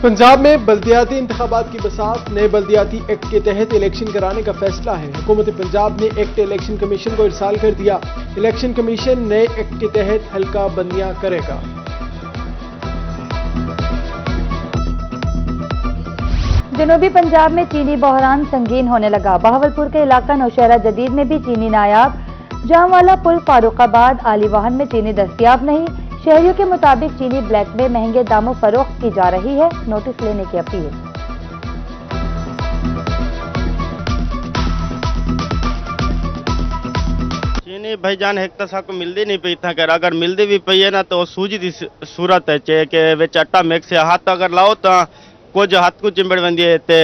पंजाब में बल्दियाती इंतखाबात की बसात नए बल्दियाती एक्ट के तहत इलेक्शन कराने का फैसला है। हुकूमत पंजाब ने एक्ट इलेक्शन कमीशन को इरसाल कर दिया। इलेक्शन कमीशन नए एक्ट के तहत हल्का बंदियां करेगा। जनूबी पंजाब में चीनी बहरान संगीन होने लगा। बहावलपुर के इलाका नौशहरा जदीद में भी चीनी नायाब। जामवाला पुल फारूकाबाद आली वाहन में चीनी दस्तयाब नहीं। शहरियों के मुताबिक चीनी ब्लैक में महंगे दामों फरोख्त की जा रही है। नोटिस लेने की अपील। चीनी भाईजान एक तो साको मिलती नहीं पई था कर अगर मिलती भी पई है ना तो सूजी की सूरत है चे के विच आटा मिक्स है। हाथ अगर लाओ तो कुछ हाथ को चिंबड़ वेंदी है ते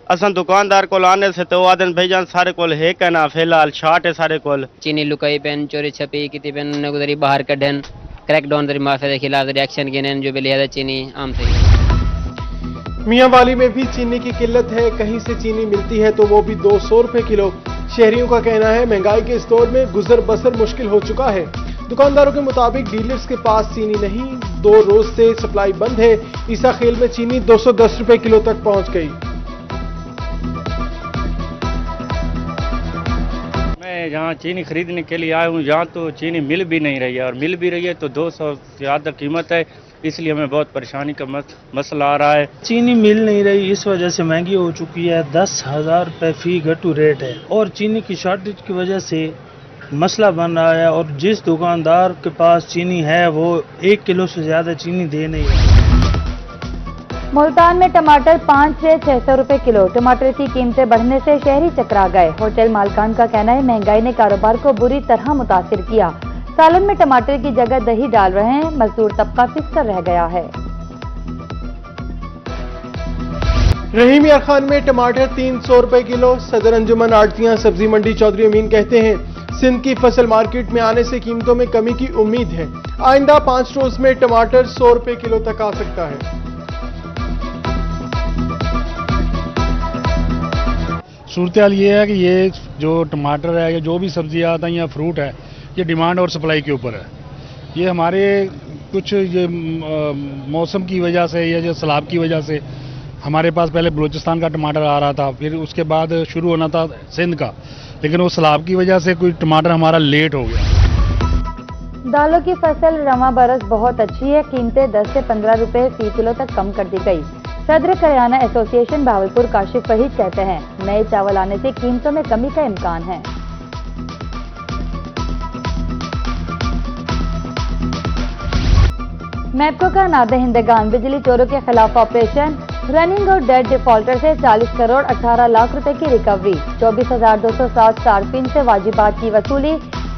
असन दुकानदार को आने से तो आदन भाईजान सारे कोल है कहना फिलहाल शार्ट है सारे कोल। चीनी लुकाई पेन चोरी छपी की पेन नगदरी बाहर कढ़न क्रैक डाउन दरी माफिया के खिलाफ एक्शन गिनन जो भी लिया चीनी आम से। मियांवाली में भी चीनी की किल्लत है। कहीं से चीनी मिलती है तो वो भी 200 रुपए किलो। शहरियों का कहना है महंगाई के इस दौर में गुजर बसर मुश्किल हो चुका है। दुकानदारों के मुताबिक डीलर्स के पास चीनी नहीं, 2 रोज से सप्लाई बंद है। ईसा खेल में चीनी 210 रुपए किलो तक पहुंच गई। मैं यहाँ चीनी खरीदने के लिए आया हूँ, यहाँ तो चीनी मिल भी नहीं रही है और मिल भी रही है तो 200 से ज़्यादा कीमत है, इसलिए हमें बहुत परेशानी का मसला आ रहा है। चीनी मिल नहीं रही, इस वजह से महंगी हो चुकी है। 10,000 रुपये फी घट्टू रेट है और चीनी की शॉर्टेज की वजह से मसला बन रहा है। और जिस दुकानदार के पास चीनी है वो 1 किलो से ज़्यादा चीनी दे नहीं है। मुल्तान में टमाटर 5 से 600 रुपए किलो। टमाटर की कीमतें बढ़ने से शहरी चकरा गए। होटल मालकान का कहना है महंगाई ने कारोबार को बुरी तरह मुतासिर किया। सालन में टमाटर की जगह दही डाल रहे हैं। मजदूर तबका पिसकर रह गया है। रहीम मियां खान में टमाटर 300 रुपए किलो। सदर अंजुमन आड़तियां सब्जी मंडी चौधरी अमीन कहते हैं सिंध की फसल मार्केट में आने से कीमतों में कमी की उम्मीद है। आइंदा 5 रोज में टमाटर 100 रुपए किलो तक आ सकता है। सूरत हाल ये है कि ये जो टमाटर है या जो भी सब्जियां आती हैं या फ्रूट है, ये डिमांड और सप्लाई के ऊपर है। ये हमारे कुछ ये मौसम की वजह से या जो सैलाब की वजह से हमारे पास पहले बलूचिस्तान का टमाटर आ रहा था, फिर उसके बाद शुरू होना था सिंध का, लेकिन वो सैलाब की वजह से कोई टमाटर हमारा लेट हो गया। दालों की फसल रवा बरस बहुत अच्छी है। कीमतें 10 से 15 रुपए फी किलो तक कम कर दी गई। सदर करियाना एसोसिएशन भावलपुर काशिफ वहीद कहते हैं नए चावल आने से कीमतों में कमी का इम्कान है। मैपको का नादे हिंदगान बिजली चोरों के खिलाफ ऑपरेशन। रनिंग और डेड डिफॉल्टर से 40 करोड़ 18 लाख रुपए की रिकवरी। 24,207 सार्फिन से वाजिबात की वसूली।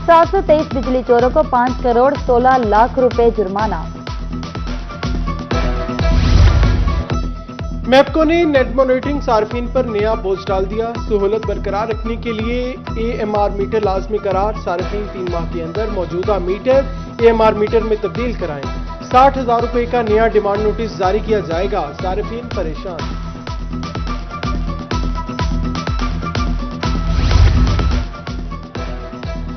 723 बिजली चोरों को 5 करोड़ 16 लाख रुपए जुर्माना। मैपको ने नेट मॉनिटरिंग सार्फिन पर नया बोझ डाल दिया। सहूलत बरकरार रखने के लिए AMR मीटर लाजमी करार। सार्फिन 3 माह के अंदर मौजूदा मीटर AMR मीटर में तब्दील कराएं। 60,000 रुपए का नया डिमांड नोटिस जारी किया जाएगा। सार्फिन परेशान।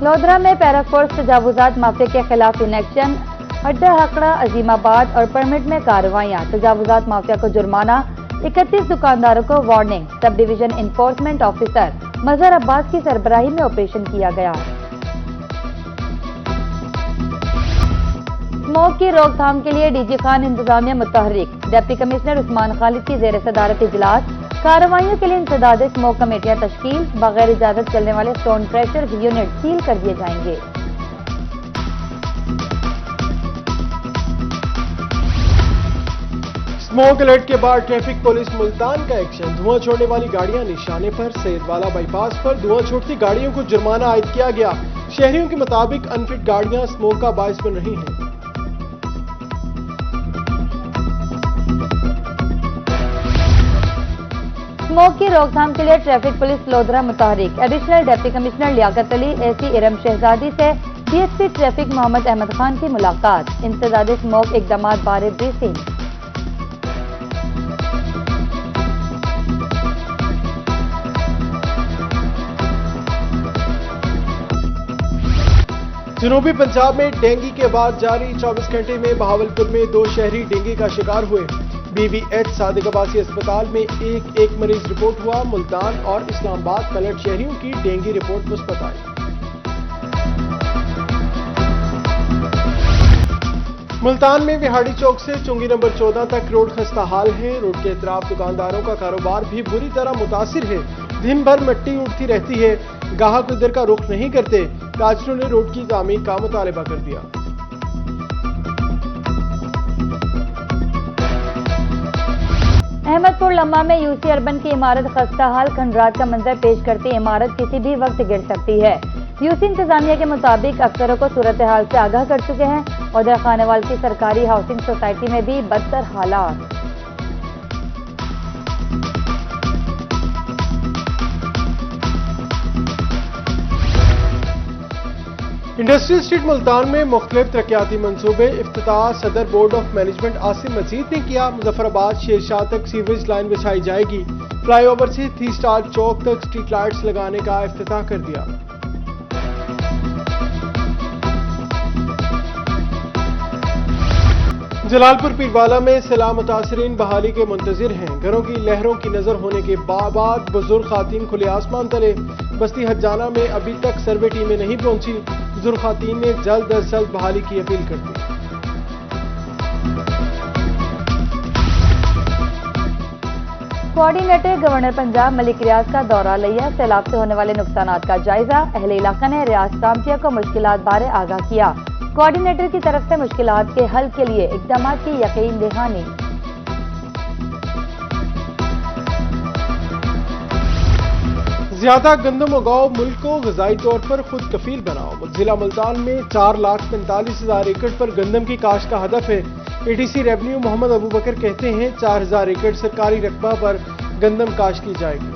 लोधरा में पैराफोर्स तजावुजात माफिया के खिलाफ इन एक्शन। अड्डा हकड़ा अजीमाबाद और परमिट में कार्रवाइयां। तजावुजात माफिया को जुर्माना। 31 दुकानदारों को warning. Sub division enforcement officer Mazhar Abbas की सरबराही में ऑपरेशन किया गया। स्मोक की रोकथाम के लिए डीजी खान इंतजामिया मुतहर्रिक। डिप्टी कमिश्नर उस्मान खालिद की जेर सदारत इजलास। कार्रवाइयों के लिए इंसदाद स्मोक कमेटियां तश्कील। बगैर इजाजत चलने वाले स्टोन क्रशर यूनिट सील कर दिए जाएंगे। स्मोक अलर्ट के बाद ट्रैफिक पुलिस मुल्तान का एक्शन। धुआं छोड़ने वाली गाड़ियां निशाने पर। सैयदवाला बाईपास पर धुआं छोड़ती गाड़ियों को जुर्माना आयद किया गया। शहरियों के मुताबिक अनफिट गाड़ियां स्मोक का बायस बन रही हैं। स्मोक की रोकथाम के लिए ट्रैफिक पुलिस लोधरा मुतहर्रिक। Additional deputy commissioner Liaquat Ali AC Iram Shahzadi से DSP ट्रैफिक मोहम्मद अहमद खान की मुलाकात। इंसदाद स्मोक इकदामात बारे ब्रीफिंग। जनूबी पंजाब में डेंगू के बाद जारी 24 घंटे में बहावलपुर में 2 शहरी डेंगू का शिकार हुए। BVH صادق عباسی اسپتال میں ایک مریض رپورٹ ہوا. ملتان اور اسلام آباد پلٹ شہریوں کی ڈینگی رپورٹ مثبت آئی. ملتان میں وہاڑی چوک سے چنگی نمبر 14 تک روڈ خستہ حال ہے. روڈ کے اطراف دکانداروں کا کاروبار بھی بری طرح متاثر ہے. دن بھر مٹی اٹھتی رہتی ہے. گاہک ادھر کا رخ نہیں کرتے. تاجروں نے روڈ کی تعمیر کا مطالبہ کر دیا. احمد پور لمحہ میں UC اربن کی عمارت خستہ حال کھنڈرات کا منظر پیش کرتی عمارت کسی بھی وقت گر سکتی ہے. UC انتظامیہ کے مطابق افسروں کو صورتحال سے آگاہ کر چکے ہیں. عہدہ خانوال کی سرکاری ہاؤسنگ سوسائٹی میں بھی بدتر حالات. انڈسٹریل اسٹریٹ ملتان میں مختلف ترقیاتی منصوبے افتتاح صدر بورڈ آف مینجمنٹ عاصم مجید نے کیا. مظفر آباد شیر شاہ تک سیوریج لائن بچھائی جائے گی. فلائی اوور سے 3 اسٹار چوک تک اسٹریٹ لائٹس لگانے کا افتتاح کر دیا. جلال پور پیروالا میں سیلاب متاثرین بحالی کے منتظر ہیں. گھروں کی لہروں کی نظر ہونے کے بعد بزرگ خواتین کھلے آسمان تلے. بستی حجانہ میں ابھی تک سروے ٹیمیں نہیں پہنچی. بزرگ خواتین نے جلد از جلد بحالی کی اپیل کر دی. کوآرڈینیٹر گورنر پنجاب ملک ریاض کا دورہ لیا. سیلاب سے ہونے والے نقصانات کا جائزہ. اہل علاقہ نے ریاض کامٹیا کو مشکلات بارے آگاہ کیا. کوآرڈینیٹر کی طرف سے مشکلات کے حل کے لیے اقدامات کی یقین دہانی. زیادہ گندم اگاؤ, ملک کو غذائی طور پر خود کفیل بناؤ. ضلع ملتان میں 4,45,000 ایکڑ پر گندم کی کاشت کا ہدف ہے. ADC ریونیو محمد ابو بکر کہتے ہیں 4,000 ایکڑ سرکاری رقبہ پر گندم کاشت کی جائے گی.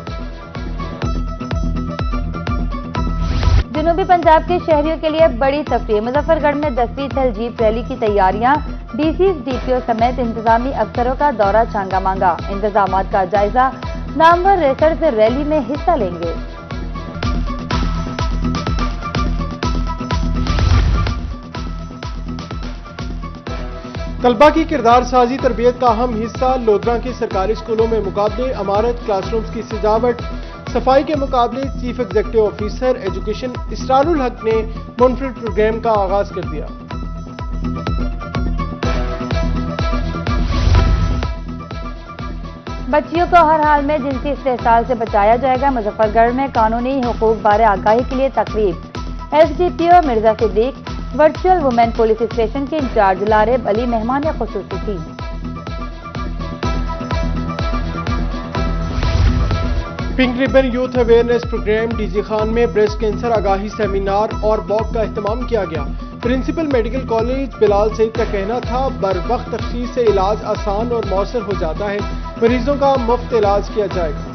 جنوبی پنجاب کے شہریوں کے لیے بڑی تفریح. مظفر گڑھ میں 10ویں تھل جیپ ریلی کی تیاریاں. DCs DPO سمیت انتظامی افسروں کا دورہ چھانگا مانگا. انتظامات کا جائزہ. نامور ریسرز ریلی میں حصہ لیں گے. طلبہ کی کردار سازی تربیت کا اہم حصہ. لودھراں کے سرکاری اسکولوں میں مقابلے. عمارت کلاس رومز کی سجاوٹ. صفائی کے مقابلے. چیف ایگزیکٹو آفیسر ایجوکیشن اسرار الحق نے منفرد پروگرام کا آغاز کر دیا. بچیوں کو ہر حال میں جنسی استحصال سے بچایا جائے گا. مظفر گڑھ میں قانونی حقوق بارے آگاہی کے لیے تقریب. SDPO Mirza Siddique, virtual women police station کے انچارج لارب علی مہمان خصوصی تھی. Pink ribbon youth awareness program. DG Khan میں بریسٹ کینسر آگاہی سیمینار اور واک کا اہتمام کیا گیا. Principal medical college Bilal Saeed کا کہنا تھا بر وقت تشخیص سے علاج آسان اور مؤثر ہو جاتا ہے. مریضوں کا مفت علاج کیا جائے گا.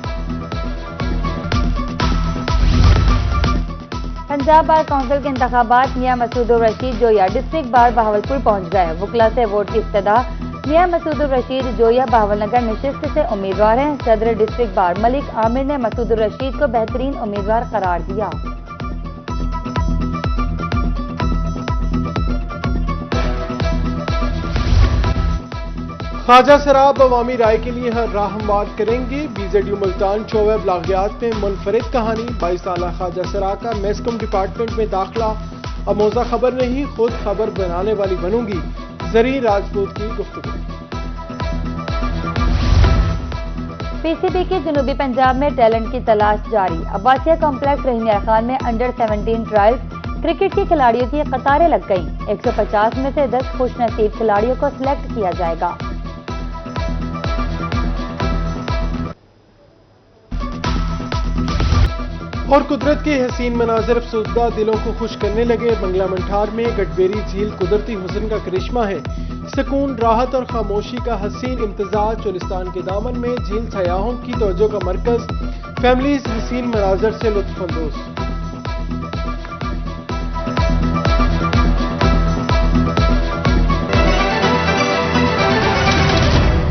پنجاب بار کونسل کے انتخابات. میاں مسعود الرشید جویا ڈسٹرکٹ بار بہاولپور پہنچ گئے. وکلا سے ووٹ کی ابتدا. میاں مسعود الرشید جویا بہاول نگر نشست سے امیدوار ہیں. صدر ڈسٹرکٹ بار ملک عامر نے مسعود الرشید کو بہترین امیدوار قرار دیا. خواجہ سراب عوامی رائے کے لیے راہ ہموار کریں گے. BZU ملتان شعبہ بلاغیات میں منفرد کہانی. 22 سالہ خواجہ سراب کا میس کام ڈپارٹمنٹ میں داخلہ. آموزہ خبر نہیں خود خبر بنانے والی بنوں گی. زرین راجپوت کی گفتگو. PCB کی جنوبی پنجاب میں ٹیلنٹ کی تلاش جاری. عباسیہ کمپلیکس رحیم خان میں انڈر 17 ٹرائلز. کرکٹ کے کھلاڑیوں کی قطاریں لگ گئیں. 150 میں سے 10 خوش نصیب کھلاڑیوں کو سلیکٹ کیا جائے گا. اور قدرت کے حسین مناظر افسردہ دلوں کو خوش کرنے لگے. بنگلہ منٹھار میں گٹبیری جھیل قدرتی حسن کا کرشمہ ہے. سکون, راحت اور خاموشی کا حسین امتزاج. چولستان کے دامن میں جھیل سیاحوں کی توجہ کا مرکز. فیملیز حسین مناظر سے لطف اندوز.